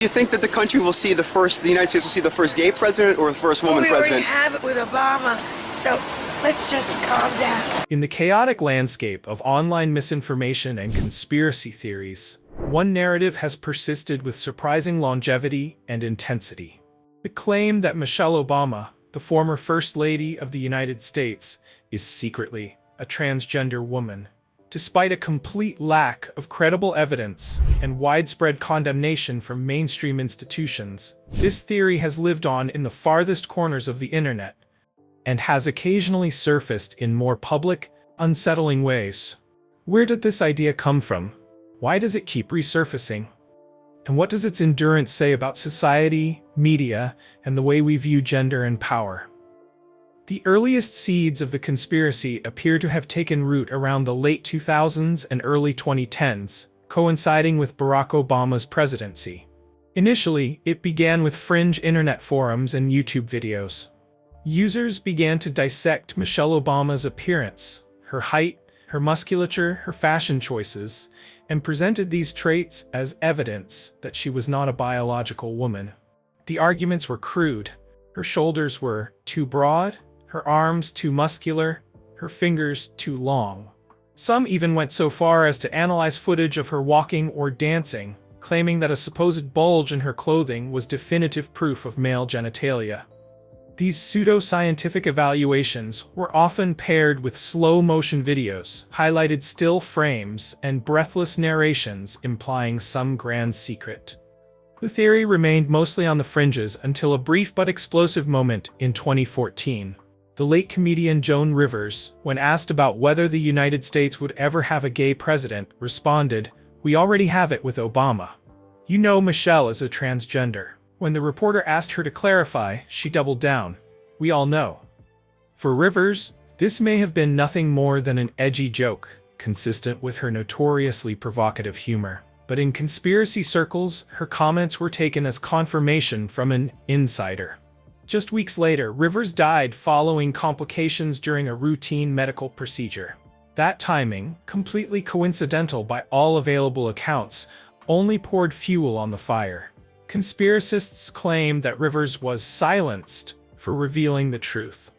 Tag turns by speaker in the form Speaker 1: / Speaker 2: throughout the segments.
Speaker 1: Do you think that the country will see the United States will see the first gay president or the first woman president?
Speaker 2: We already have it with Obama, so let's just calm down.
Speaker 3: In the chaotic landscape of online misinformation and conspiracy theories, one narrative has persisted with surprising longevity and intensity. The claim that Michelle Obama, the former First Lady of the United States, is secretly a transgender woman. Despite a complete lack of credible evidence and widespread condemnation from mainstream institutions, this theory has lived on in the farthest corners of the internet and has occasionally surfaced in more public, unsettling ways. Where did this idea come from? Why does it keep resurfacing? And what does its endurance say about society, media, and the way we view gender and power? The earliest seeds of the conspiracy appear to have taken root around the late 2000s and early 2010s, coinciding with Barack Obama's presidency. Initially, it began with fringe internet forums and YouTube videos. Users began to dissect Michelle Obama's appearance, her height, her musculature, her fashion choices, and presented these traits as evidence that she was not a biological woman. The arguments were crude. Her shoulders were too broad, her arms too muscular, her fingers too long. Some even went so far as to analyze footage of her walking or dancing, claiming that a supposed bulge in her clothing was definitive proof of male genitalia. These pseudo-scientific evaluations were often paired with slow-motion videos, highlighted still frames, and breathless narrations implying some grand secret. The theory remained mostly on the fringes until a brief but explosive moment in 2014. The late comedian Joan Rivers, when asked about whether the United States would ever have a gay president, responded, "We already have it with Obama. You know Michelle is a transgender." When the reporter asked her to clarify, she doubled down. "We all know." For Rivers, this may have been nothing more than an edgy joke, consistent with her notoriously provocative humor. But in conspiracy circles, her comments were taken as confirmation from an insider. Just weeks later, Rivers died following complications during a routine medical procedure. That timing, completely coincidental by all available accounts, only poured fuel on the fire. Conspiracists claim that Rivers was silenced for revealing the truth.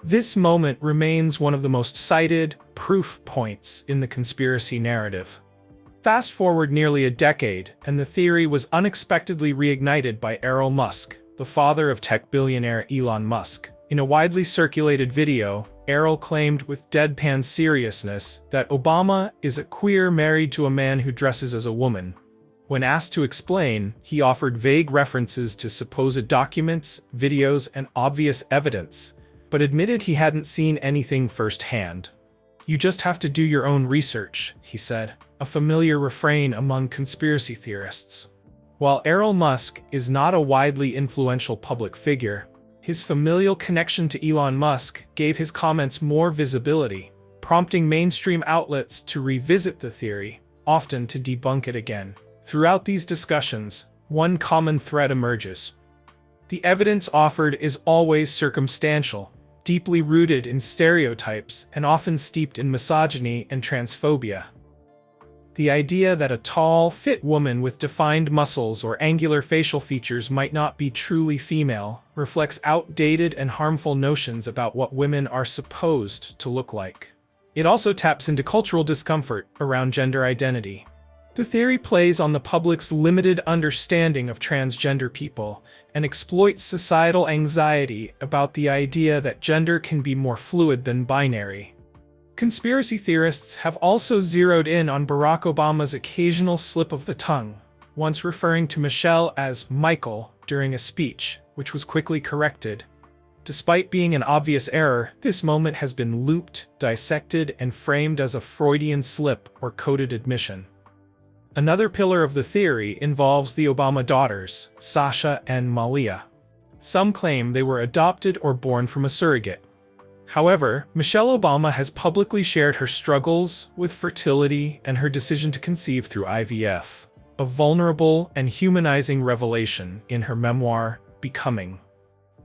Speaker 3: This moment remains one of the most cited proof points in the conspiracy narrative. Fast forward nearly a decade, and the theory was unexpectedly reignited by Elon Musk, the father of tech billionaire Elon Musk. In a widely circulated video, Errol claimed with deadpan seriousness that Obama is a queer married to a man who dresses as a woman. When asked to explain, he offered vague references to supposed documents, videos, and obvious evidence, but admitted he hadn't seen anything firsthand. "You just have to do your own research," he said, a familiar refrain among conspiracy theorists. While Elon Musk is not a widely influential public figure, his familial connection to Elon Musk gave his comments more visibility, prompting mainstream outlets to revisit the theory, often to debunk it again. Throughout these discussions, one common thread emerges. The evidence offered is always circumstantial, deeply rooted in stereotypes, and often steeped in misogyny and transphobia. The idea that a tall, fit woman with defined muscles or angular facial features might not be truly female reflects outdated and harmful notions about what women are supposed to look like. It also taps into cultural discomfort around gender identity. The theory plays on the public's limited understanding of transgender people and exploits societal anxiety about the idea that gender can be more fluid than binary. Conspiracy theorists have also zeroed in on Barack Obama's occasional slip of the tongue, once referring to Michelle as Michael during a speech, which was quickly corrected. Despite being an obvious error, this moment has been looped, dissected, and framed as a Freudian slip or coded admission. Another pillar of the theory involves the Obama daughters, Sasha and Malia. Some claim they were adopted or born from a surrogate. However, Michelle Obama has publicly shared her struggles with fertility and her decision to conceive through IVF, a vulnerable and humanizing revelation in her memoir, Becoming.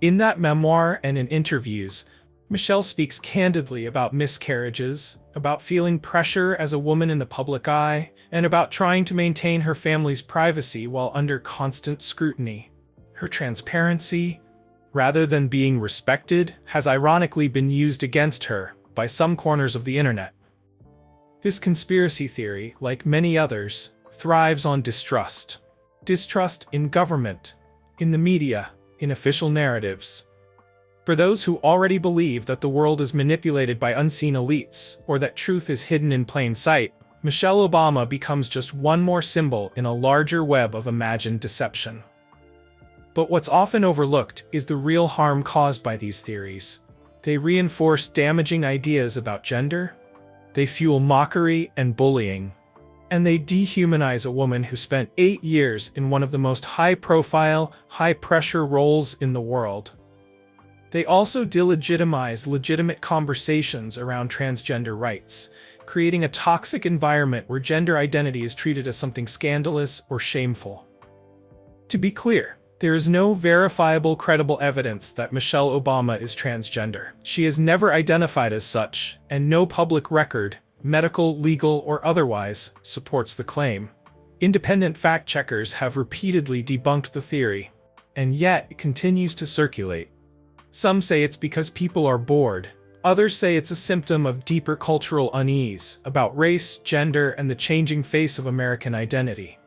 Speaker 3: In that memoir and in interviews, Michelle speaks candidly about miscarriages, about feeling pressure as a woman in the public eye, and about trying to maintain her family's privacy while under constant scrutiny. Her transparency, rather than being respected, has ironically been used against her by some corners of the internet. This conspiracy theory, like many others, thrives on distrust. Distrust in government, in the media, in official narratives. For those who already believe that the world is manipulated by unseen elites, or that truth is hidden in plain sight, Michelle Obama becomes just one more symbol in a larger web of imagined deception. But what's often overlooked is the real harm caused by these theories. They reinforce damaging ideas about gender, they fuel mockery and bullying, and they dehumanize a woman who spent 8 years in one of the most high-profile, high-pressure roles in the world. They also delegitimize legitimate conversations around transgender rights, creating a toxic environment where gender identity is treated as something scandalous or shameful. To be clear, there is no verifiable, credible evidence that Michelle Obama is transgender. She is never identified as such, and no public record, medical, legal, or otherwise, supports the claim. Independent fact-checkers have repeatedly debunked the theory, and yet it continues to circulate. Some say it's because people are bored. Others say it's a symptom of deeper cultural unease about race, gender, and the changing face of American identity.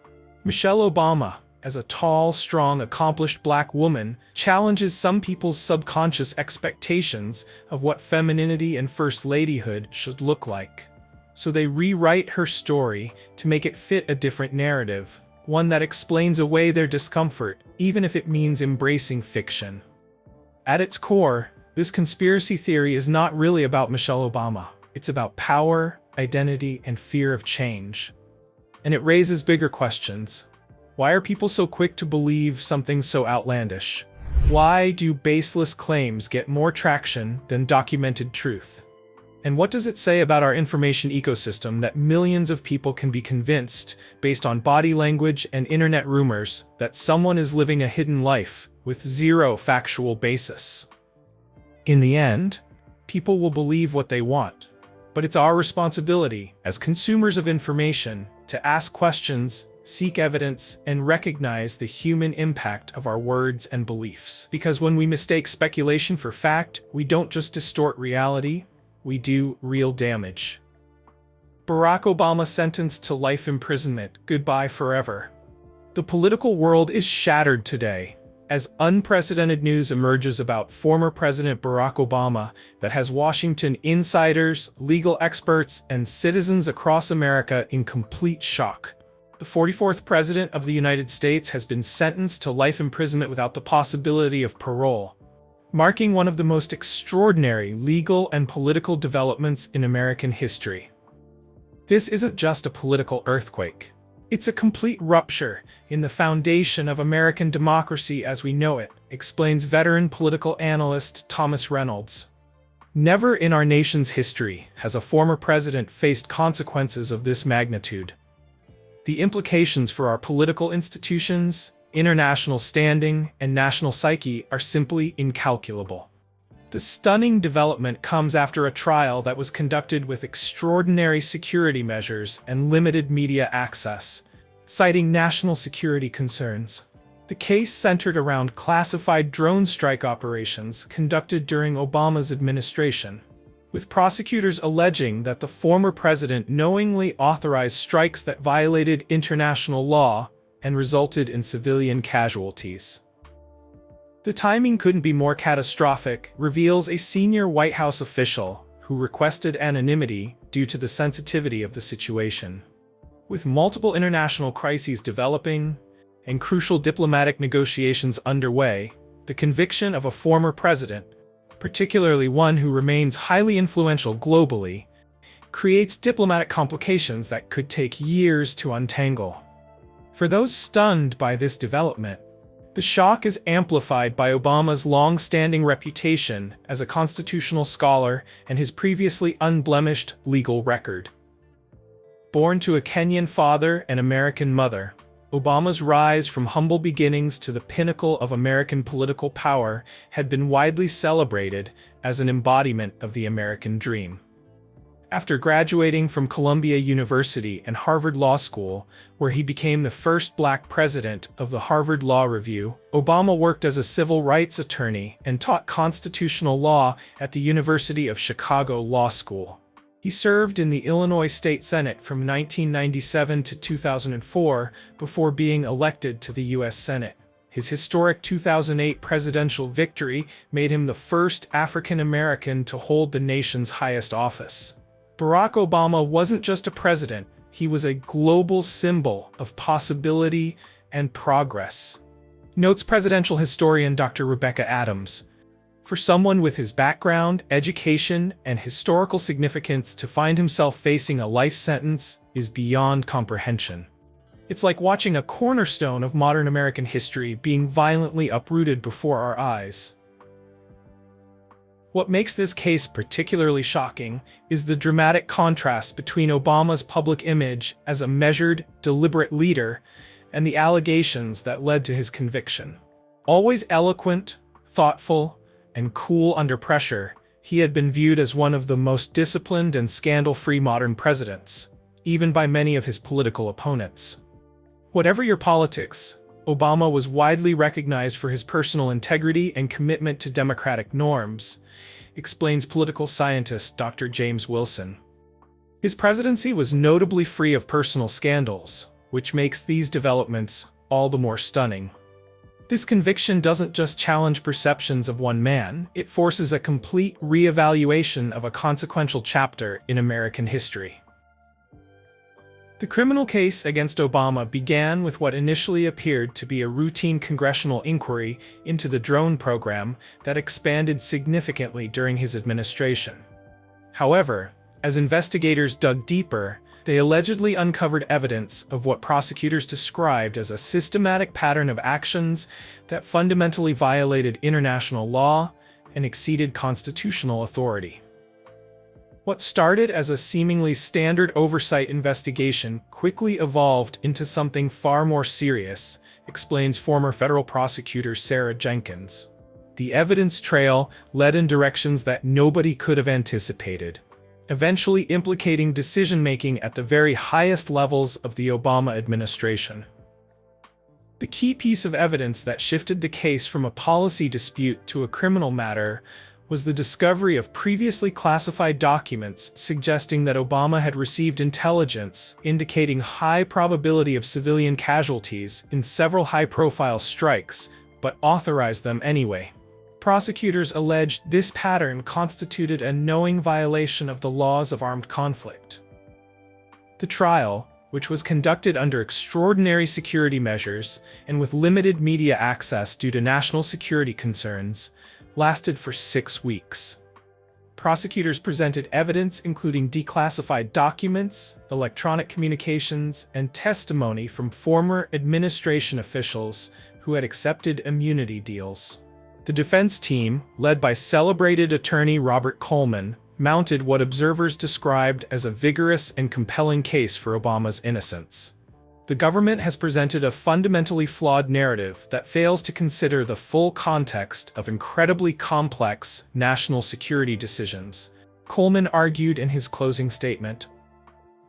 Speaker 3: Michelle Obama, as a tall, strong, accomplished black woman, challenges some people's subconscious expectations of what femininity and first ladyhood should look like. So they rewrite her story to make it fit a different narrative, one that explains away their discomfort, even if it means embracing fiction. At its core, this conspiracy theory is not really about Michelle Obama. It's about power, identity, and fear of change. And it raises bigger questions. Why are people so quick to believe something so outlandish? Why do baseless claims get more traction than documented truth? And what does it say about our information ecosystem that millions of people can be convinced, based on body language and internet rumors, that someone is living a hidden life with zero factual basis? In the end, people will believe what they want, but it's our responsibility as consumers of information to ask questions, seek evidence, and recognize the human impact of our words and beliefs. Because when we mistake speculation for fact, we don't just distort reality, we do real damage. Barack Obama sentenced to life imprisonment, goodbye forever. The political world is shattered today, as unprecedented news emerges about former President Barack Obama that has Washington insiders, legal experts, and citizens across America in complete shock. The 44th President of the United States has been sentenced to life imprisonment without the possibility of parole, marking one of the most extraordinary legal and political developments in American history. This isn't just a political earthquake. It's a complete rupture in the foundation of American democracy as we know it, explains veteran political analyst Thomas Reynolds. Never in our nation's history has a former president faced consequences of this magnitude. The implications for our political institutions, international standing, and national psyche are simply incalculable. The stunning development comes after a trial that was conducted with extraordinary security measures and limited media access, citing national security concerns. The case centered around classified drone strike operations conducted during Obama's administration, with prosecutors alleging that the former president knowingly authorized strikes that violated international law and resulted in civilian casualties. The timing couldn't be more catastrophic, reveals a senior White House official who requested anonymity due to the sensitivity of the situation. With multiple international crises developing and crucial diplomatic negotiations underway, the conviction of a former president, particularly one who remains highly influential globally, creates diplomatic complications that could take years to untangle. For those stunned by this development, the shock is amplified by Obama's long-standing reputation as a constitutional scholar and his previously unblemished legal record. Born to a Kenyan father and American mother, Obama's rise from humble beginnings to the pinnacle of American political power had been widely celebrated, as an embodiment of the American dream. After graduating from Columbia University and Harvard Law School, where he became the first black president of the Harvard Law Review, Obama worked as a civil rights attorney and taught constitutional law at the University of Chicago Law School. He served in the Illinois State Senate from 1997 to 2004 before being elected to the U.S. Senate. His historic 2008 presidential victory made him the first African American to hold the nation's highest office. Barack Obama wasn't just a president, he was a global symbol of possibility and progress. Notes presidential historian Dr. Rebecca Adams. For someone with his background, education, and historical significance to find himself facing a life sentence is beyond comprehension. It's like watching a cornerstone of modern American history being violently uprooted before our eyes. What makes this case particularly shocking is the dramatic contrast between Obama's public image as a measured, deliberate leader and the allegations that led to his conviction. Always eloquent, thoughtful, and cool under pressure, he had been viewed as one of the most disciplined and scandal-free modern presidents, even by many of his political opponents. Whatever your politics, Obama was widely recognized for his personal integrity and commitment to democratic norms, explains political scientist Dr. James Wilson. His presidency was notably free of personal scandals, which makes these developments all the more stunning. This conviction doesn't just challenge perceptions of one man, it forces a complete re-evaluation of a consequential chapter in American history. The criminal case against Obama began with what initially appeared to be a routine congressional inquiry into the drone program that expanded significantly during his administration. However, as investigators dug deeper, they allegedly uncovered evidence of what prosecutors described as a systematic pattern of actions that fundamentally violated international law and exceeded constitutional authority. What started as a seemingly standard oversight investigation quickly evolved into something far more serious, explains former federal prosecutor Sarah Jenkins. The evidence trail led in directions that nobody could have anticipated, eventually implicating decision-making at the very highest levels of the Obama administration. The key piece of evidence that shifted the case from a policy dispute to a criminal matter was the discovery of previously classified documents suggesting that Obama had received intelligence indicating high probability of civilian casualties in several high-profile strikes, but authorized them anyway. Prosecutors alleged this pattern constituted a knowing violation of the laws of armed conflict. The trial, which was conducted under extraordinary security measures and with limited media access due to national security concerns, lasted for 6 weeks. Prosecutors presented evidence including declassified documents, electronic communications, and testimony from former administration officials who had accepted immunity deals. The defense team, led by celebrated attorney Robert Coleman, mounted what observers described as a vigorous and compelling case for Obama's innocence. The government has presented a fundamentally flawed narrative that fails to consider the full context of incredibly complex national security decisions, Coleman argued in his closing statement.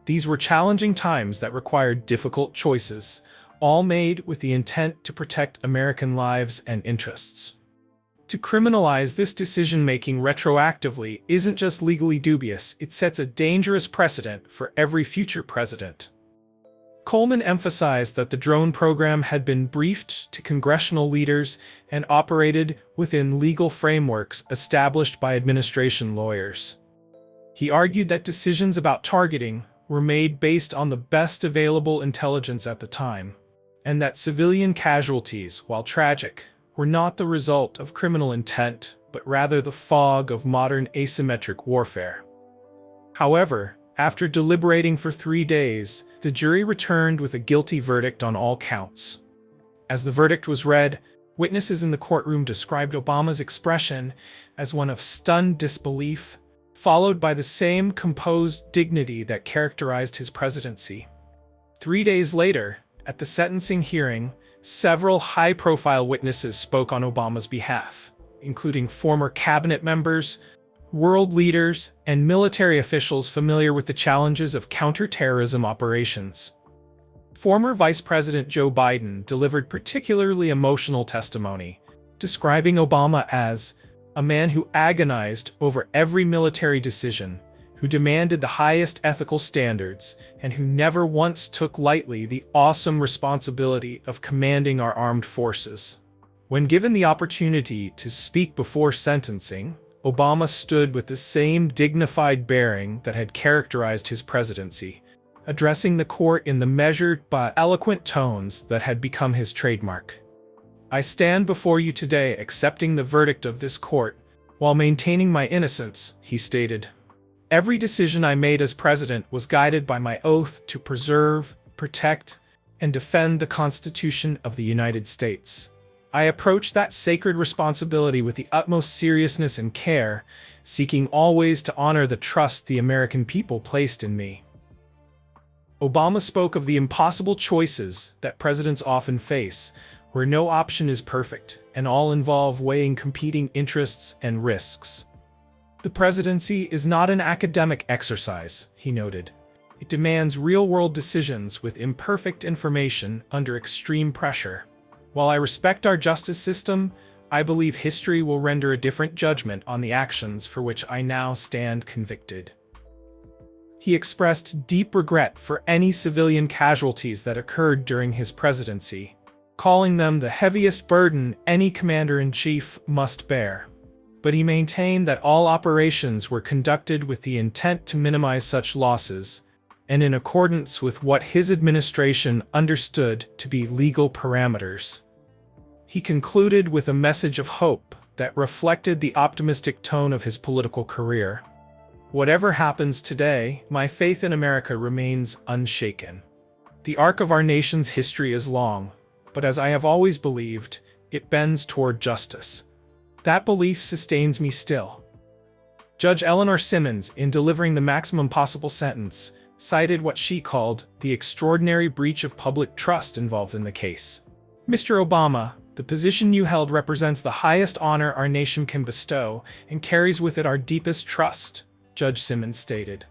Speaker 3: These were challenging times that required difficult choices, all made with the intent to protect American lives and interests. To criminalize this decision-making retroactively isn't just legally dubious, it sets a dangerous precedent for every future president. Coleman emphasized that the drone program had been briefed to congressional leaders and operated within legal frameworks established by administration lawyers. He argued that decisions about targeting were made based on the best available intelligence at the time, and that civilian casualties, while tragic, were not the result of criminal intent, but rather the fog of modern asymmetric warfare. However, after deliberating for 3 days, the jury returned with a guilty verdict on all counts. As the verdict was read, witnesses in the courtroom described Obama's expression as one of stunned disbelief, followed by the same composed dignity that characterized his presidency. 3 days later, at the sentencing hearing, several high-profile witnesses spoke on Obama's behalf, including former cabinet members, world leaders, and military officials familiar with the challenges of counterterrorism operations. Former Vice President Joe Biden delivered particularly emotional testimony, describing Obama as a man who agonized over every military decision, who demanded the highest ethical standards, and who never once took lightly the awesome responsibility of commanding our armed forces. When given the opportunity to speak before sentencing, Obama stood with the same dignified bearing that had characterized his presidency, addressing the court in the measured but eloquent tones that had become his trademark. "I stand before you today accepting the verdict of this court while maintaining my innocence," he stated. "Every decision I made as president was guided by my oath to preserve, protect, and defend the Constitution of the United States. I approach that sacred responsibility with the utmost seriousness and care, seeking always to honor the trust the American people placed in me." Obama spoke of the impossible choices that presidents often face, where no option is perfect, and all involve weighing competing interests and risks. "The presidency is not an academic exercise," he noted. "It demands real-world decisions with imperfect information under extreme pressure. While I respect our justice system, I believe history will render a different judgment on the actions for which I now stand convicted." He expressed deep regret for any civilian casualties that occurred during his presidency, calling them the heaviest burden any commander-in-chief must bear. But he maintained that all operations were conducted with the intent to minimize such losses, and in accordance with what his administration understood to be legal parameters. He concluded with a message of hope that reflected the optimistic tone of his political career. "Whatever happens today, my faith in America remains unshaken. The arc of our nation's history is long, but as I have always believed, it bends toward justice. That belief sustains me still." Judge Eleanor Simmons, in delivering the maximum possible sentence, cited what she called the extraordinary breach of public trust involved in the case. "Mr. Obama, the position you held represents the highest honor our nation can bestow and carries with it our deepest trust," Judge Simmons stated.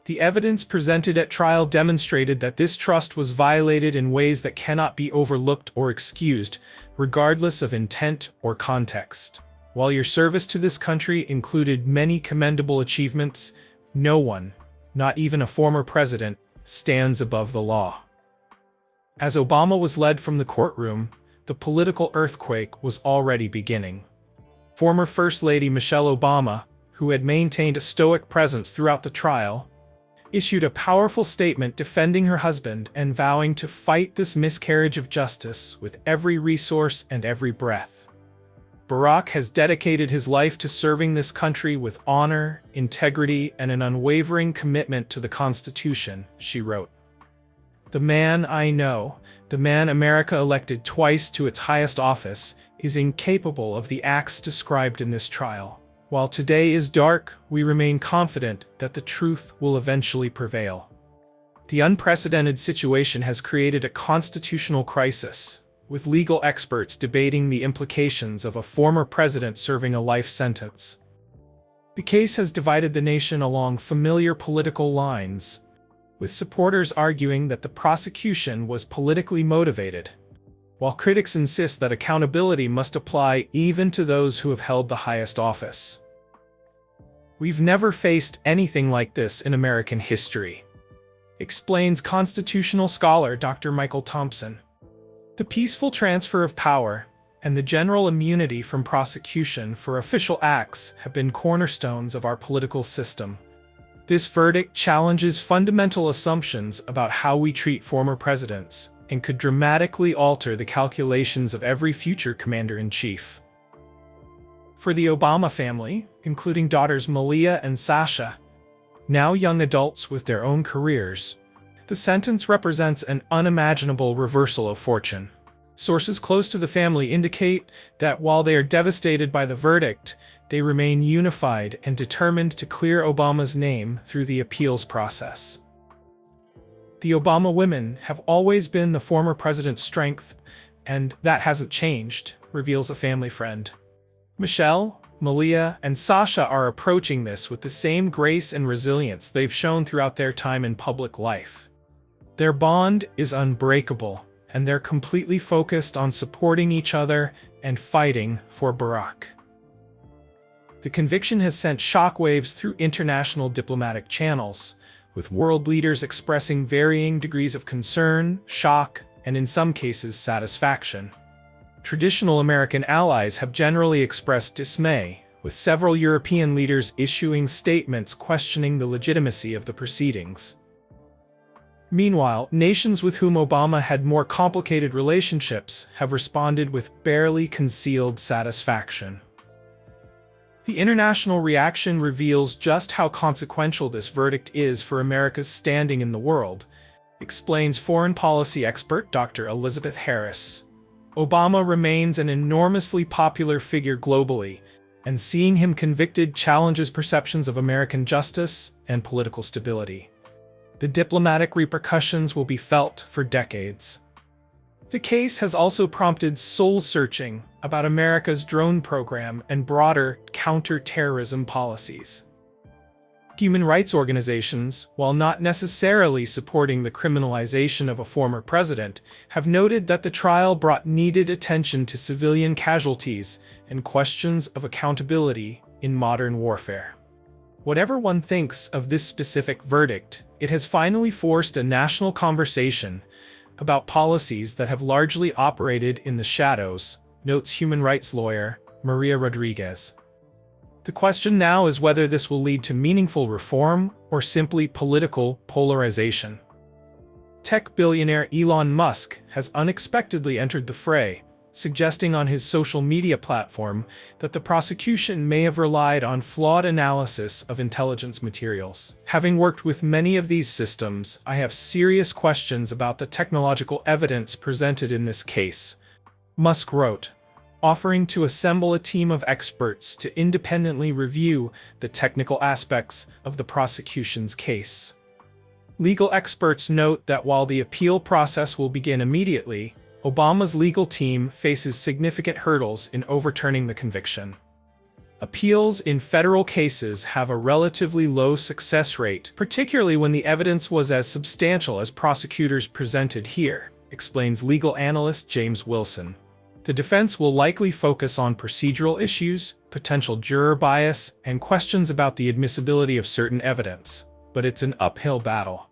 Speaker 3: "The evidence presented at trial demonstrated that this trust was violated in ways that cannot be overlooked or excused, regardless of intent or context. While your service to this country included many commendable achievements, no one, not even a former president, stands above the law." As Obama was led from the courtroom, the political earthquake was already beginning. Former First Lady Michelle Obama, who had maintained a stoic presence throughout the trial, issued a powerful statement defending her husband and vowing to fight this miscarriage of justice with every resource and every breath. "Barack has dedicated his life to serving this country with honor, integrity, and an unwavering commitment to the Constitution," she wrote. "The man I know, the man America elected twice to its highest office, is incapable of the acts described in this trial. While today is dark, we remain confident that the truth will eventually prevail." The unprecedented situation has created a constitutional crisis, with legal experts debating the implications of a former president serving a life sentence. The case has divided the nation along familiar political lines, with supporters arguing that the prosecution was politically motivated, while critics insist that accountability must apply even to those who have held the highest office. "We've never faced anything like this in American history," explains constitutional scholar Dr. Michael Thompson. "The peaceful transfer of power and the general immunity from prosecution for official acts have been cornerstones of our political system. This verdict challenges fundamental assumptions about how we treat former presidents and could dramatically alter the calculations of every future commander-in-chief." For the Obama family, including daughters Malia and Sasha, now young adults with their own careers, the sentence represents an unimaginable reversal of fortune. Sources close to the family indicate that while they are devastated by the verdict, they remain unified and determined to clear Obama's name through the appeals process. "The Obama women have always been the former president's strength, and that hasn't changed," reveals a family friend. Michelle, Malia, and Sasha are approaching this with the same grace and resilience they've shown throughout their time in public life. Their bond is unbreakable, and they're completely focused on supporting each other and fighting for Barack. The conviction has sent shockwaves through international diplomatic channels, with world leaders expressing varying degrees of concern, shock, and in some cases satisfaction. Traditional American allies have generally expressed dismay, with several European leaders issuing statements questioning the legitimacy of the proceedings. Meanwhile, nations with whom Obama had more complicated relationships have responded with barely concealed satisfaction. The international reaction reveals just how consequential this verdict is for America's standing in the world, explains foreign policy expert Dr. Elizabeth Harris. Obama remains an enormously popular figure globally, and seeing him convicted challenges perceptions of American justice and political stability. The diplomatic repercussions will be felt for decades. The case has also prompted soul-searching about America's drone program and broader counter-terrorism policies. Human rights organizations, while not necessarily supporting the criminalization of a former president, have noted that the trial brought needed attention to civilian casualties and questions of accountability in modern warfare. Whatever one thinks of this specific verdict, it has finally forced a national conversation about policies that have largely operated in the shadows, notes human rights lawyer Maria Rodriguez. The question now is whether this will lead to meaningful reform or simply political polarization. Tech billionaire Elon Musk has unexpectedly entered the fray, suggesting on his social media platform that the prosecution may have relied on flawed analysis of intelligence materials. Having worked with many of these systems, I have serious questions about the technological evidence presented in this case, Musk wrote, offering to assemble a team of experts to independently review the technical aspects of the prosecution's case. Legal experts note that while the appeal process will begin immediately, Obama's legal team faces significant hurdles in overturning the conviction. Appeals in federal cases have a relatively low success rate, particularly when the evidence was as substantial as prosecutors presented here, explains legal analyst James Wilson. The defense will likely focus on procedural issues, potential juror bias, and questions about the admissibility of certain evidence, but it's an uphill battle.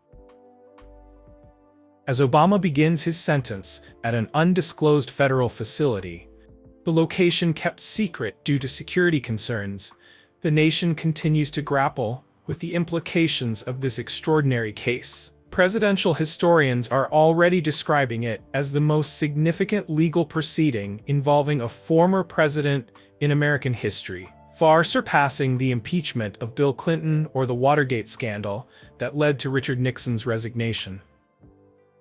Speaker 3: As Obama begins his sentence at an undisclosed federal facility, the location kept secret due to security concerns, the nation continues to grapple with the implications of this extraordinary case. Presidential historians are already describing it as the most significant legal proceeding involving a former president in American history, far surpassing the impeachment of Bill Clinton or the Watergate scandal that led to Richard Nixon's resignation.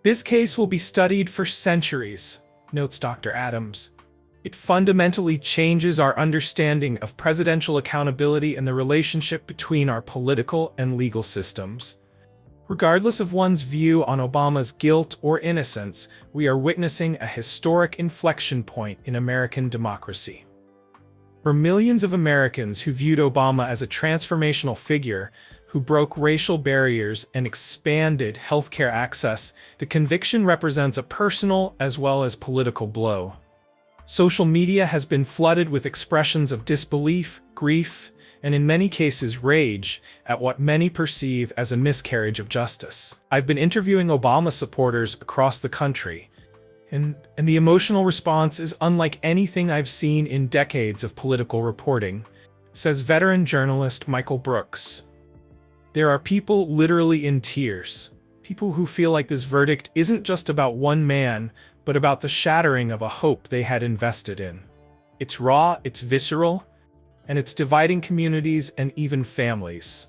Speaker 3: This case will be studied for centuries, notes Dr. Adams. It fundamentally changes our understanding of presidential accountability and the relationship between our political and legal systems. Regardless of one's view on Obama's guilt or innocence, we are witnessing a historic inflection point in American democracy. For millions of Americans who viewed Obama as a transformational figure, who broke racial barriers and expanded healthcare access, the conviction represents a personal as well as political blow. Social media has been flooded with expressions of disbelief, grief, and in many cases rage at what many perceive as a miscarriage of justice. I've been interviewing Obama supporters across the country, and the emotional response is unlike anything I've seen in decades of political reporting, says veteran journalist Michael Brooks. There are people literally in tears, people who feel like this verdict isn't just about one man, but about the shattering of a hope they had invested in. It's raw, it's visceral, and it's dividing communities and even families.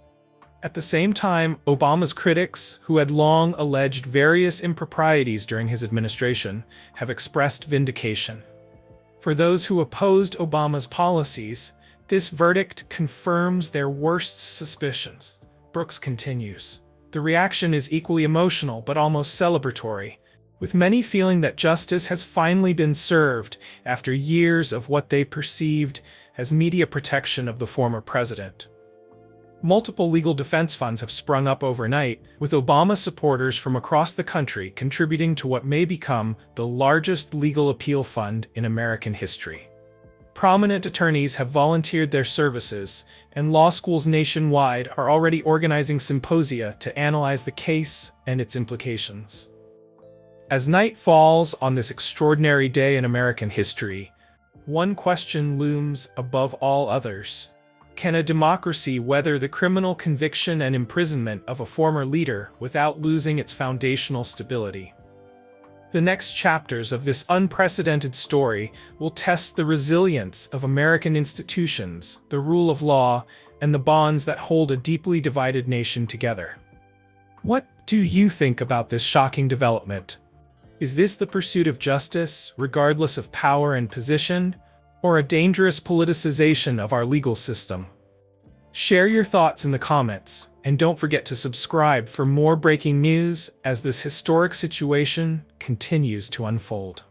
Speaker 3: At the same time, Obama's critics, who had long alleged various improprieties during his administration, have expressed vindication. For those who opposed Obama's policies, this verdict confirms their worst suspicions. Brooks continues. The reaction is equally emotional but almost celebratory, with many feeling that justice has finally been served after years of what they perceived as media protection of the former president. Multiple legal defense funds have sprung up overnight, with Obama supporters from across the country contributing to what may become the largest legal appeal fund in American history. Prominent attorneys have volunteered their services, and law schools nationwide are already organizing symposia to analyze the case and its implications. As night falls on this extraordinary day in American history, one question looms above all others. Can a democracy weather the criminal conviction and imprisonment of a former leader without losing its foundational stability? The next chapters of this unprecedented story will test the resilience of American institutions, the rule of law, and the bonds that hold a deeply divided nation together. What do you think about this shocking development? Is this the pursuit of justice, regardless of power and position, or a dangerous politicization of our legal system? Share your thoughts in the comments, and don't forget to subscribe for more breaking news as this historic situation continues to unfold.